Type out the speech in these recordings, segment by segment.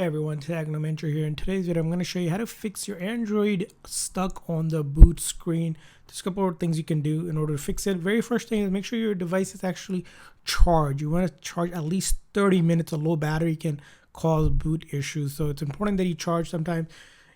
Hey everyone, Mentor here. In today's video, I'm going to show you how to fix your Android stuck on the boot screen. There's a couple of things you can do in order to fix it. Very first thing is make sure your device is actually charged. You want to charge at least 30 minutes. A low battery can cause boot issues, so it's important that you charge. Sometimes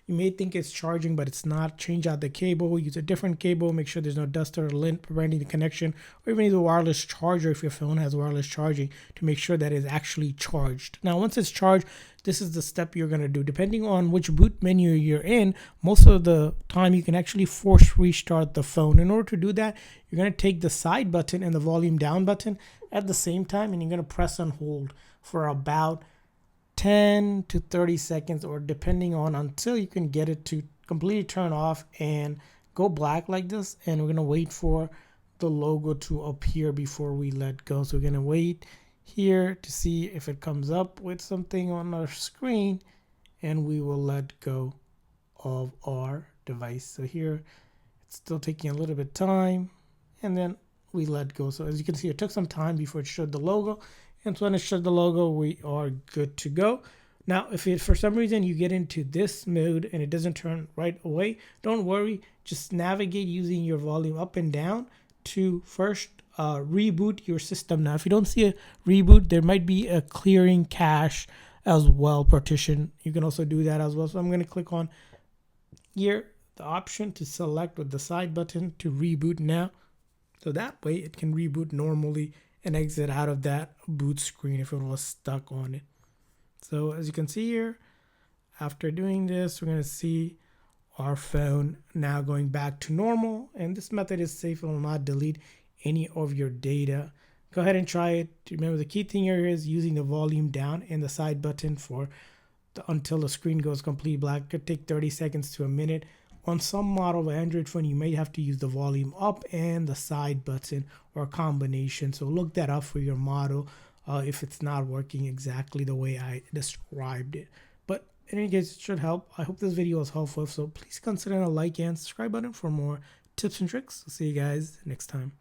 you may think it's charging, but it's not. Change out the cable, use a different cable, make sure there's no dust or lint preventing the connection, or even use a wireless charger if your phone has wireless charging to make sure that it's actually charged. Now, once it's charged, this is the step you're going to do. Depending on which boot menu you're in, most of the time you can actually force restart the phone. In order to do that, you're going to take the side button and the volume down button at the same time, and you're going to press and hold for about 10 to 30 seconds, or depending on, until you can get it to completely turn off and go black like this. And we're going to wait for the logo to appear before we let go. So we're going to wait here to see if it comes up with something on our screen, and we will let go of our device. So here it's still taking a little bit of time, and then we let go. So as you can see, it took some time before it showed the logo. And so when it showed the logo, we are good to go. Now, if for some reason you get into this mode and it doesn't turn right away, don't worry. Just navigate using your volume up and down to first reboot your system. Now, if you don't see a reboot, there might be a clearing cache as well partition. You can also do that as well. So I'm going to click on here, the option to select with the side button to reboot now. So that way it can reboot normally and exit out of that boot screen if it was stuck on it. So as you can see here, after doing this, we're going to see our phone now going back to normal. And this method is safe. It will not delete any of your data. Go ahead and try it. Remember, the key thing here is using the volume down and the side button until the screen goes completely black. It could take 30 seconds to a minute. On some model of Android phone, you may have to use the volume up and the side button, or a combination. So look that up for your model if it's not working exactly the way I described it. But in any case, it should help. I hope this video was helpful. So please consider a like and subscribe button for more tips and tricks. I'll see you guys next time.